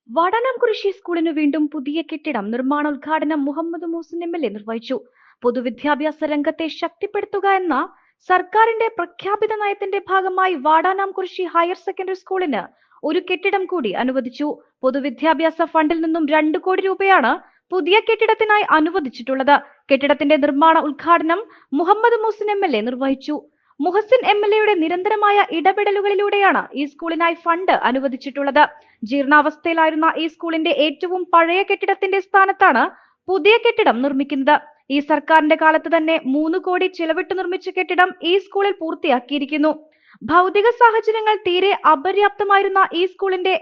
വാടാനാംകുറിശി സ്കൂളിന് വീണ്ടും പുതിയ കെട്ടിടം നിർമ്മാണോദ്ഘാടനം മുഹമ്മദ് മൂസിൻ എം.എൽ.എ നിർവഹിച്ചു. പൊതുവിദ്യാഭ്യാസ രംഗത്തെ ശക്തിപ്പെടുത്തുക എന്ന സർക്കാരിന്റെ പ്രഖ്യാപിത നയത്തിന്റെ ഭാഗമായി വാടാനാംകുറിശി ഹയർ സെക്കൻഡറി സ്കൂളിന് ഒരു കെട്ടിടം കൂടി അനുവദിച്ചു. പൊതുവിദ്യാഭ്യാസ ഫണ്ടിൽ നിന്നും 2 കോടി രൂപയാണ് പുതിയ കെട്ടിടത്തിനായി അനുവദിച്ചിട്ടുള്ളത്. കെട്ടിടത്തിന്റെ നിർമ്മാണ ഉദ്ഘാടനം മുഹമ്മദ് മൂസിൻ എം.എൽ.എ നിർവഹിച്ചു. മുഹസിൻ എം.എൽ.എയുടെ നിരന്തരമായ ഇടപെടലുകളിലൂടെയാണ് ഈ സ്കൂളിനായി ഫണ്ട് അനുവദിച്ചിട്ടുള്ളത്. ജീർണാവസ്ഥയിലായിരുന്ന ഈ സ്കൂളിന്റെ ഏറ്റവും പഴയ കെട്ടിടത്തിന്റെ സ്ഥാനത്താണ് പുതിയ കെട്ടിടം നിർമ്മിക്കുന്നത്. ഈ സർക്കാരിന്റെ കാലത്ത് തന്നെ 3 കോടി ചിലവിട്ട് നിർമ്മിച്ച കെട്ടിടം ഈ സ്കൂളിൽ പൂർത്തിയാക്കിയിരിക്കുന്നു. ഭൗതിക സാഹചര്യങ്ങൾ തീരെ അപര്യാപ്തമായിരുന്ന ഈ സ്കൂളിന്റെ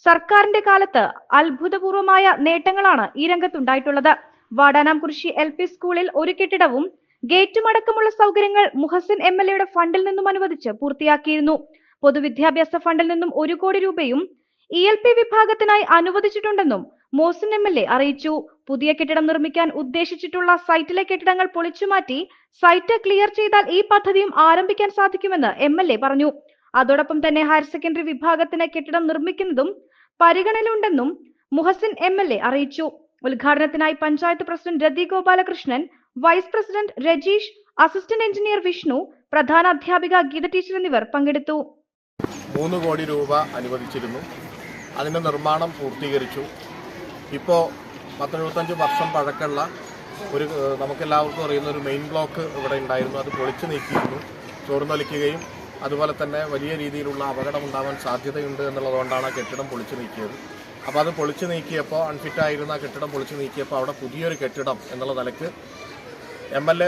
സർക്കാരിന്റെ കാലത്ത് അത്ഭുതപൂർവമായ നേട്ടങ്ങളാണ് ഈ രംഗത്തുണ്ടായിട്ടുള്ളത്. വാടാനാംകുറിശി LP സ്കൂളിൽ ഒരു കെട്ടിടവും ഗേറ്റും അടക്കമുള്ള സൗകര്യങ്ങൾ മുഹസിൻ എം.എൽ.എയുടെ ഫണ്ടിൽ നിന്നും അനുവദിച്ച് പൂർത്തിയാക്കിയിരുന്നു. പൊതുവിദ്യാഭ്യാസ ഫണ്ടിൽ നിന്നും 1 കോടി രൂപയും ELP വിഭാഗത്തിനായി അനുവദിച്ചിട്ടുണ്ടെന്നും മോസിൻ എം.എൽ.എ അറിയിച്ചു. പുതിയ കെട്ടിടം നിർമ്മിക്കാൻ ഉദ്ദേശിച്ചിട്ടുള്ള സൈറ്റിലെ കെട്ടിടങ്ങൾ പൊളിച്ചുമാറ്റി സൈറ്റ് ക്ലിയർ ചെയ്താൽ ഈ പദ്ധതിയും ആരംഭിക്കാൻ സാധിക്കുമെന്ന് എം.എൽ.എ പറഞ്ഞു. അതോടൊപ്പം തന്നെ ഹയർ സെക്കൻഡറി വിഭാഗത്തിന് കെട്ടിടം നിർമ്മിക്കുന്നതും പരിഗണനയിലുണ്ടെന്നും മുഹസിൻ എം.എൽ.എ അറിയിച്ചു. ഉദ്ഘാടനത്തിനായി panchayat president Rathi Gopalakrishnan, vice president Rajeesh, assistant engineer Vishnu, പ്രധാന അധ്യാപിക ഗീത ടീച്ചർ എന്നിവർ പങ്കെടുത്തു. 3 കോടി രൂപ അനുവദിച്ചിരുന്നു. അതിന്റെ നിർമ്മാണം പൂർത്തീകരിച്ചു. ഇപ്പോൾ 10-75 വർഷം പഴക്കമുള്ള ഒരു നമുക്കെല്ലാവർക്കും അറിയുന്ന ഒരു മെയിൻ ബ്ലോക്ക് ഇവിടെ ഉണ്ടായിരുന്നു. അത് പൊളിച്ചു നീക്കിയിരുന്നു. ചോർന്നൊലിക്കുകയും അതുപോലെ തന്നെ വലിയ രീതിയിലുള്ള അപകടമുണ്ടാവാൻ സാധ്യതയുണ്ട് എന്നുള്ളതുകൊണ്ടാണ് ആ കെട്ടിടം പൊളിച്ചു നീക്കിയത്. അപ്പോൾ അത് പൊളിച്ചു നീക്കിയപ്പോൾ അൺഫിറ്റായിരുന്ന കെട്ടിടം പൊളിച്ചു നീക്കിയപ്പോൾ അവിടെ പുതിയൊരു കെട്ടിടം എന്നുള്ള നിലയ്ക്ക് MLA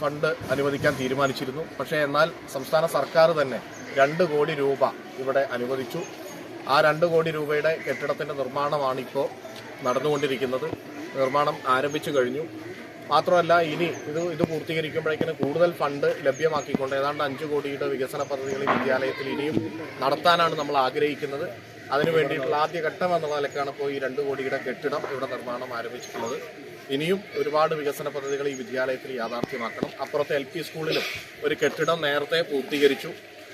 ഫണ്ട് അനുവദിക്കാൻ തീരുമാനിച്ചിരുന്നു. പക്ഷേ എന്നാൽ സംസ്ഥാന സർക്കാർ തന്നെ 2 കോടി രൂപ ഇവിടെ അനുവദിച്ചു. ആ 2 കോടി രൂപയുടെ കെട്ടിടത്തിൻ്റെ നിർമ്മാണമാണ് ഇപ്പോൾ നടന്നുകൊണ്ടിരിക്കുന്നത്. നിർമ്മാണം ആരംഭിച്ചു കഴിഞ്ഞു. മാത്രമല്ല ഇനി ഇത് പൂർത്തീകരിക്കുമ്പോഴേക്കിന് കൂടുതൽ ഫണ്ട് ലഭ്യമാക്കിക്കൊണ്ട് ഏതാണ്ട് 5 കോടിയുടെ വികസന പദ്ധതികൾ ഈ വിദ്യാലയത്തിൽ ഇനിയും നടത്താനാണ് നമ്മൾ ആഗ്രഹിക്കുന്നത്. അതിനു വേണ്ടിയിട്ടുള്ള ആദ്യഘട്ടം എന്നുള്ള നിലക്കാണ് ഇപ്പോൾ ഈ 2 കോടിയുടെ കെട്ടിടം ഇവിടെ നിർമ്മാണം ആരംഭിച്ചിട്ടുള്ളത്. ഇനിയും ഒരുപാട് വികസന പദ്ധതികൾ ഈ വിദ്യാലയത്തിൽ യാഥാർത്ഥ്യമാക്കണം. അപ്പുറത്തെ LP സ്കൂളിലും ഒരു കെട്ടിടം നേരത്തെ പൂർത്തീകരിച്ചു.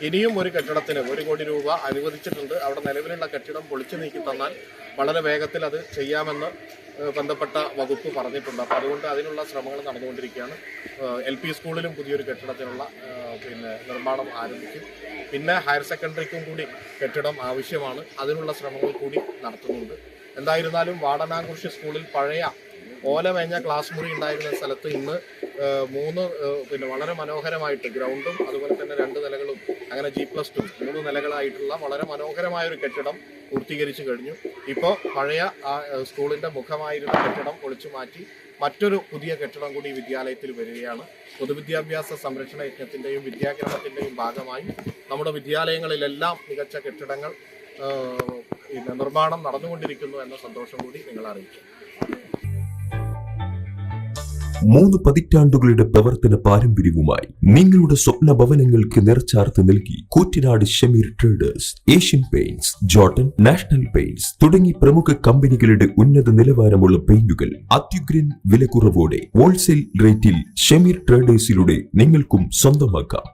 ഇനിയും ഒരു കെട്ടിടത്തിന് 1 കോടി രൂപ അനുവദിച്ചിട്ടുണ്ട്. അവിടെ നിലവിലുള്ള കെട്ടിടം പൊളിച്ചു നീക്കി തന്നാൽ വളരെ വേഗത്തിൽ അത് ചെയ്യാമെന്ന് ബന്ധപ്പെട്ട വകുപ്പ് പറഞ്ഞിട്ടുണ്ട്. അപ്പോൾ അതുകൊണ്ട് അതിനുള്ള ശ്രമങ്ങൾ നടന്നുകൊണ്ടിരിക്കുകയാണ്. LP സ്കൂളിലും പുതിയൊരു കെട്ടിടത്തിനുള്ള നിർമ്മാണം ആരംഭിക്കും. പിന്നെ ഹയർ സെക്കൻഡറിക്കും കൂടി കെട്ടിടം ആവശ്യമാണ്. അതിനുള്ള ശ്രമങ്ങൾ കൂടി നടത്തുന്നുണ്ട്. എന്തായിരുന്നാലും വാടാനാംകുറിശി സ്കൂളിൽ പഴയ ഓലമേഞ്ഞ ക്ലാസ് മുറി ഉണ്ടായിരുന്ന സ്ഥലത്ത് ഇന്ന് 3 വളരെ മനോഹരമായിട്ട് ഗ്രൗണ്ടും അതുപോലെ തന്നെ 2 നിലകളും അങ്ങനെ G+2 3 നിലകളായിട്ടുള്ള വളരെ മനോഹരമായൊരു കെട്ടിടം പൂർത്തീകരിച്ചു കഴിഞ്ഞു. ഇപ്പോൾ പഴയ സ്കൂളിൻ്റെ മുഖമായിരുന്ന കെട്ടിടം പൊളിച്ചു മാറ്റി മറ്റൊരു പുതിയ കെട്ടിടം കൂടി ഈ വിദ്യാലയത്തിൽ വരികയാണ്. പൊതുവിദ്യാഭ്യാസ സംരക്ഷണ യജ്ഞത്തിൻ്റെയും വിദ്യാഗ്രഹത്തിൻ്റെയും ഭാഗമായി നമ്മുടെ വിദ്യാലയങ്ങളിലെല്ലാം മികച്ച കെട്ടിടങ്ങൾ നിർമ്മാണം നടന്നുകൊണ്ടിരിക്കുന്നു എന്ന സന്തോഷം കൂടി നിങ്ങളെ അറിയിക്കും. 3 പതിറ്റാണ്ടുകളുടെ പ്രവർത്തന പാരമ്പര്യവുമായി നിങ്ങളുടെ സ്വപ്ന ഭവനങ്ങൾക്ക് നിറച്ചാർത്ത് നൽകി Koottanad Shameer traders, Asian paints, Jordan, national paints തുടങ്ങി പ്രമുഖ കമ്പനികളുടെ ഉന്നത നിലവാരമുള്ള പെയിന്റുകൾ അത്യുഗ്രൻ വിലക്കുറവോടെ ഹോൾസെയിൽ റേറ്റിൽ ഷമീർ ട്രേഡേഴ്സിലൂടെ നിങ്ങൾക്കും സ്വന്തമാക്കാം.